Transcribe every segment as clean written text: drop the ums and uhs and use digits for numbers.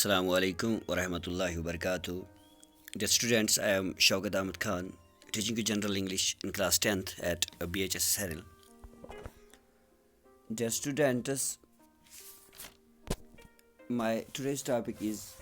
Assalamu alaikum wa rahmatullahi wa barakatuh. Dear students, I am Shaukat Ahmed Khan, teaching you General English in class 10th at BHS Seril. Dear students, my today's topic is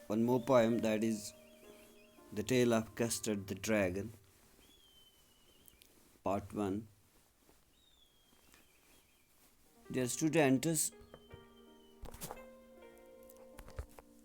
one more poem, that is The Tale of Custard the Dragon, part 1. Dear students,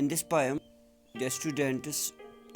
In this poem, the students,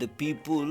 the people,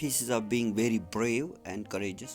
pieces of being very brave and courageous,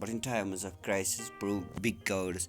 But in times of crisis prove big cowards.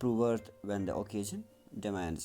prove worth when the occasion demands.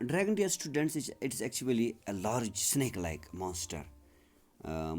Dragon, dear students, it is actually a large snake-like monster.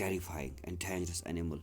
terrifying and dangerous animal.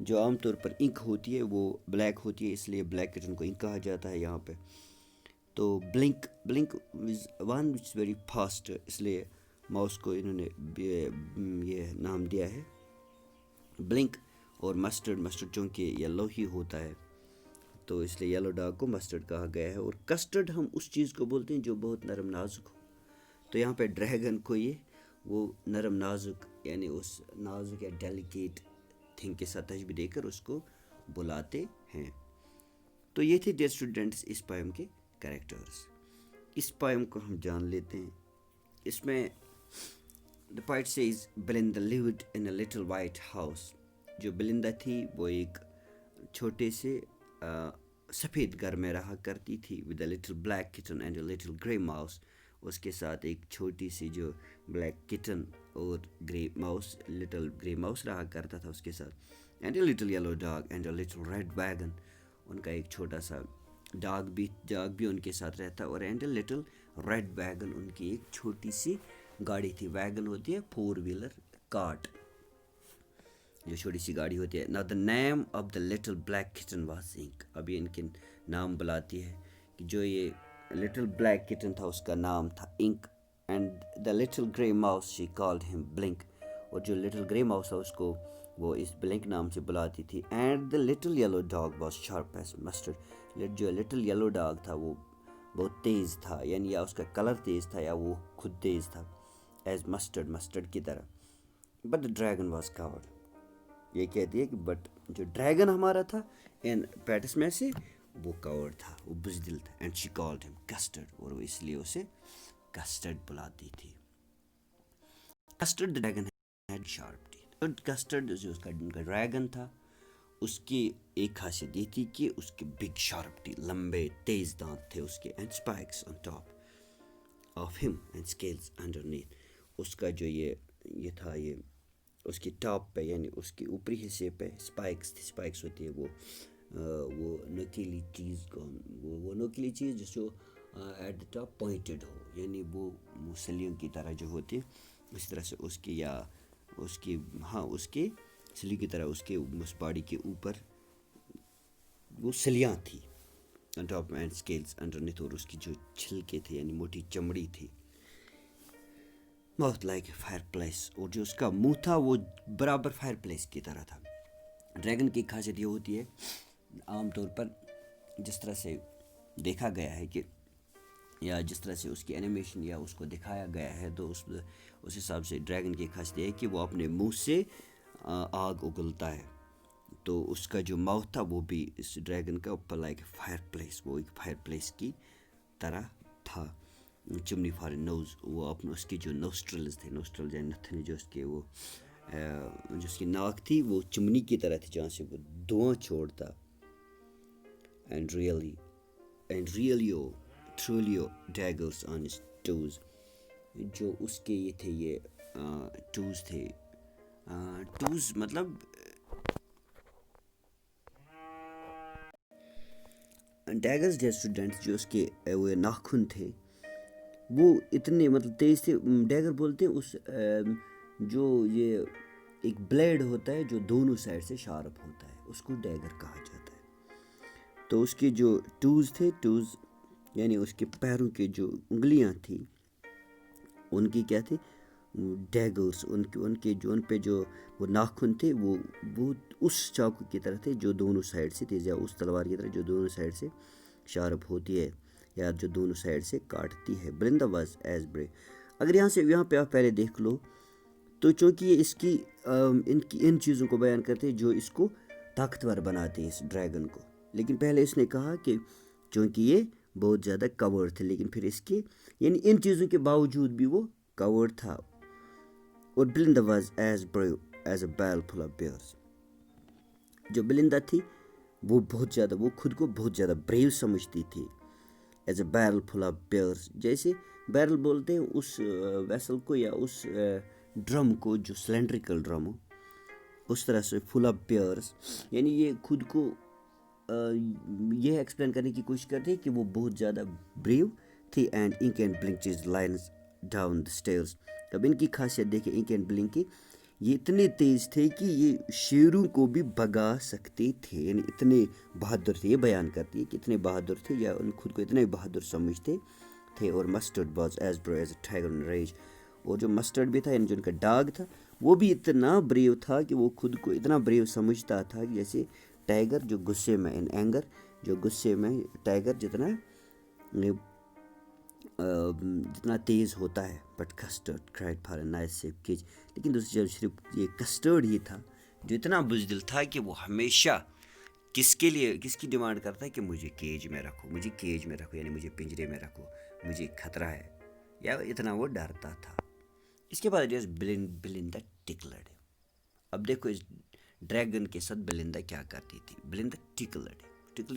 جو عام طور پر انک ہوتی ہے وہ black ہوتی ہے، اس لیے black کٹن کو انک کہا جاتا ہے یہاں پہ. تو Blink is one which is very fast, اس لیے ماؤس کو انہوں نے یہ نام دیا ہے بلنک. اور مسٹرڈ چونکہ یلو ہی ہوتا ہے تو اس لیے یلو ڈاگ کو مسٹرڈ کہا گیا ہے. اور کسٹرڈ ہم اس چیز کو بولتے ہیں جو بہت نرم نازک ہو. تو یہاں پہ ڈریگن کو یہ وہ نرم نازک یعنی اس نازک یا ڈیلیکیٹ تھنگ کے ساتھ تشبیہ دے کر اس کو بلاتے ہیں. تو یہ تھے ڈیئر اسٹوڈنٹس اس پوئم کے کریکٹرز. اس پوئم کو ہم جان لیتے ہیں. اس میں the poet says Belinda lived in a little white house. جو بلندا تھی وہ ایک چھوٹے سے سفید گھر میں رہا کرتی تھی. with a little black kitten and a little grey mouse. اس کے ساتھ ایک چھوٹی سی جو بلیک کٹن اور لٹل گرے ماؤس رہا کرتا تھا اس کے ساتھ. And a little yellow dog and a little red wagon. ان کا ایک چھوٹا سا ڈاگ بھی ان کے ساتھ رہتا. اور and a little red wagon ان کی ایک چھوٹی سی گاڑی تھی. ویگن ہوتی ہے 4 ویلر کارٹ جو چھوٹی سی گاڑی ہوتی ہے. نا the name of the little black kitten was Ink. اب یہ ان کے نام بلاتی ہے کہ جو یہ لٹل بلیک کٹن تھا اس کا نام تھا Ink. And the little grey mouse she called him Blink. اور جو لٹل گرے ماؤس تھا اس کو وہ اس بلنک نام سے بلاتی تھی. And the little yellow dog was sharp as mustard. جو لٹل یلو ڈاگ تھا وہ بہت تیز تھا، یعنی یا اس کا کلر تیز تھا یا وہ خود تیز تھا ایز مسٹرڈ کی طرح. But the dragon was covered. یہ کہتی ہے کہ بٹ جو ڈریگن ہمارا تھا ان پیٹس میں سے وہ کورڈ تھا، وہ بزدل تھا. And she called him custard. اور وہ اس لیے اسے کسٹرڈ بلاتی تھی. Custard the dragon had sharp teeth. Custard جو اس کا ڈریگن تھا اس کی ایک خاصیت یہ تھی کہ اس کے بگ شارپ ٹی لمبے تیز دانت تھے اس کے. And spikes on top of ہم اینڈ اسکیلز انڈرنیتھ. اس کا جو یہ تھا یہ اس کی ٹاپ پہ یعنی اس کے اوپری حصے پہ اسپائکس تھی. اسپائکس ہوتی ہے وہ نوکیلی چیز کو وہ نوکیلی چیز جس کو ایٹ دا ٹاپ پوائنٹڈ ہو، یعنی وہ سلیوں کی طرح جو ہوتی اس طرح سے اس کی یا اس کے سلی کی طرح اس کے باڈی کے اوپر وہ سلیاں تھی. Top and scales انڈرنیتھ. اور اس کی جو چھلکے تھے یعنی موٹی چمڑی تھی. Mouth like a fire place. اور جو اس کا منہ تھا وہ برابر فائر پلیس کی طرح تھا. ڈریگن کی خاصیت یہ ہوتی ہے عام طور پر جس طرح سے دیکھا گیا ہے کہ یا جس طرح سے اس کی اینیمیشن یا اس کو دکھایا گیا ہے تو اس حساب سے ڈریگن کی خاصیت یہ ہے کہ وہ اپنے منہ سے آگ اگلتا ہے. تو اس کا جو ماؤتھ تھا وہ بھی اس ڈریگن کا اوپر لائک فائر پلیس، وہ ایک فائر پلیس کی طرح تھا. چمنی فار نوز. وہ اپنے اس کی جو نوسٹرلز تھے، نوسٹرل یعنی نتھن جو اس کے وہ جو اس کی ناک تھی وہ چمنی کی طرح تھی جہاں سے وہ دھواں چھوڑتا. And trulio daggers on his toes. جو اس کے یہ تھے یہ ٹوز تھے. ٹوز مطلب ڈیگرز جو اسٹوڈنٹس جو اس کے وہ ناخن تھے وہ اتنے مطلب تیز تھے. ڈیگر بولتے ہیں اس جو یہ ایک بلیڈ ہوتا ہے جو دونوں سائڈ سے شارپ ہوتا ہے اس کو ڈیگر کہا جاتا ہے. تو اس کے جو ٹوز تھے، ٹوز یعنی اس کے پیروں کے جو انگلیاں تھیں ان کی کیا تھی ڈیگرز. ان پہ جو وہ ناخن تھے وہ اس چاقو کی طرح تھے جو دونوں سائڈ سے تیز، یا اس تلوار کی طرح جو دونوں سائڈ سے شارپ ہوتی ہے یا جو دونوں سائڈ سے کاٹتی ہے. بلندا واز ایز بریو. اگر یہاں پہ آپ پہلے دیکھ لو تو چونکہ یہ اس کی ان چیزوں کو بیان کرتے جو اس کو طاقتور بناتے ہیں اس ڈریگن کو. لیکن پہلے اس نے کہا کہ چونکہ یہ بہت زیادہ کورڈ تھے لیکن پھر اس کے یعنی ان چیزوں کے باوجود بھی وہ کورڈ تھا. اور Belinda was as brave as a barrel full of bears. جو بلندا تھی وہ بہت زیادہ وہ خود کو بہت زیادہ بریو سمجھتی تھی. As a barrel full of bears. جیسے بیرل بولتے ہیں اس ویسل کو یا اس ڈرم کو جو سلینڈریکل ڈرم ہو، اس طرح سے فل آف بیئرز یعنی یہ خود کو یہ ایکسپلین کرنے کی کوشش کرتے ہیں کہ وہ بہت زیادہ بریو تھی. اینڈ انک اینڈ بلنک چیز لائنز ڈاؤن دا اسٹیئرز. اب ان کی خاصیت دیکھیں انک اینڈ بلنک کی. یہ اتنے تیز تھے کہ یہ شیروں کو بھی بھگا سکتے تھے، یعنی اتنے بہادر تھے. یہ بیان کرتی ہے کہ اتنے بہادر تھے یا ان خود کو اتنے بہادر سمجھتے تھے. اور مسٹرڈ واز ایز برو ایز اے ٹائگر ان ریج. اور جو مسٹرڈ بھی تھا یعنی جو ان کا ڈاگ تھا وہ بھی اتنا بریو تھا کہ وہ خود کو اتنا بریو سمجھتا تھا کہ جیسے ٹائگر جو غصے میں ان اینگر، جو غصے میں ٹائگر جتنا تیز ہوتا ہے. But custard cried for a nice safe cage. لیکن دوسری جانب صرف یہ کسٹرڈ ہی تھا جو اتنا بزدل تھا کہ وہ ہمیشہ کس کی ڈیمانڈ کرتا ہے کہ مجھے کیج میں رکھو، مجھے کیج میں رکھو، یعنی مجھے پنجرے میں رکھو، مجھے خطرہ ہے، یا اتنا وہ ڈرتا تھا. اس کے بعد بلندا ٹکلڈ. اب دیکھو اس ڈریگن کے ساتھ بلندا کیا کرتی تھی. بلندا ٹکلڈ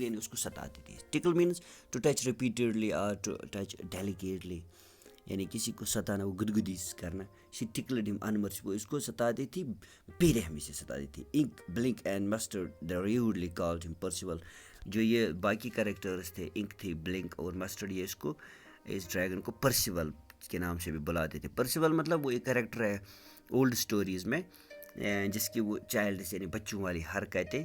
یعنی اس کو ستاتی تھی. ٹکل مینس ٹو ٹچ ریپیٹیڈلی اور ٹو ٹچ ڈیلیکیٹلی، یعنی کسی کو ستانا، وہ گدگدی کرنا. شی ٹکلڈ ہم انمرسیبل. اس کو ستاتی تھی، بے رحمی سے ستاتی تھی. Ink, Blink and Mustard they rudely called him Percival. جو یہ باقی کریکٹرز تھے، انک تھی، بلنک اور مسٹرڈ، یہ اس ڈریگن کو پرسیول کے نام سے بھی بلاتے تھے. پرسیول مطلب وہ ایک کریکٹر ہے اولڈ سٹوریز میں جس کی وہ چائلڈ یعنی بچوں والی حرکتیں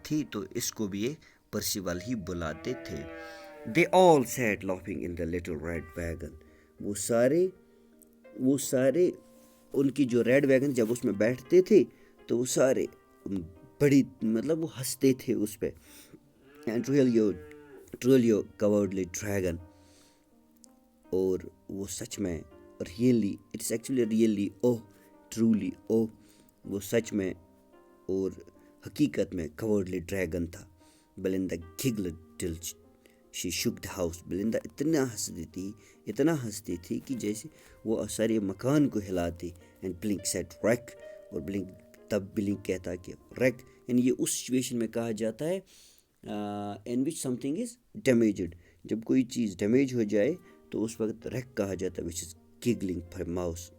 تھی، تو اس کو بھی یہ پرسیول ہی بلاتے تھے. They all sat laughing in the little red wagon. وہ سارے ان کی جو ریڈ ویگن جب اس میں بیٹھتے تھے تو وہ سارے بڑی مطلب وہ ہنستے تھے اس پہ. And trulio cowardly dragon. اور وہ سچ میں really it's actually really truly وہ سچ میں اور حقیقت میں کورڈلی ڈریگن تھا. بلندا گگلڈ ٹل شی شک دا ہاؤس. بلندا اتنا ہنستی تھی کہ جیسے وہ سارے مکان کو ہلاتی. And Blink sat Rick. اور بلنک کہتا کہ ریک، یعنی یہ اس سچویشن میں کہا جاتا ہے ان وچ سم تھنگ از ڈیمیجڈ. جب کوئی چیز ڈیمیج ہو جائے تو اس وقت ریک کہا جاتا ہے، وچ از گگلنگ فار ماؤس.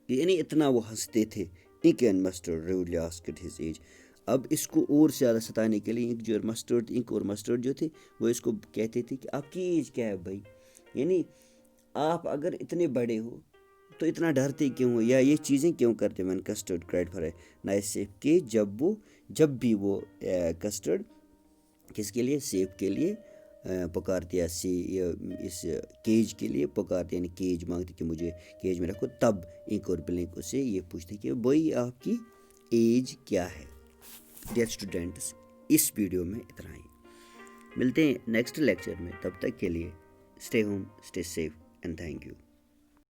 یعنی اتنا وہ ہنستے تھے. Ink and Mustard rudely asked his age. اب اس کو اور زیادہ ستانے کے لیے انک اور مسٹرڈ جو تھے وہ اس کو کہتے تھے کہ آپ کی ایج کیا ہے بھائی، یعنی آپ اگر اتنے بڑے ہو تو اتنا ڈرتے کیوں ہو، یا یہ چیزیں کیوں کرتے. میں custard cried for a nice safe cage. جب بھی وہ کسٹرڈ کس کے لیے، سیف کے لیے پکارتی ہے، اس کیج کے لیے پکارتی، یعنی کیج مانگتی کہ مجھے کیج میں رکھو. تب انک اور بلنک اسے یہ پوچھتے کہ بھائی آپ کی ایج کیا ہے. ڈیئر اسٹوڈنٹس، اس ویڈیو میں اتنا ہی. ملتے ہیں نیکسٹ لیکچر میں. تب تک کے لیے stay home, stay safe and thank you.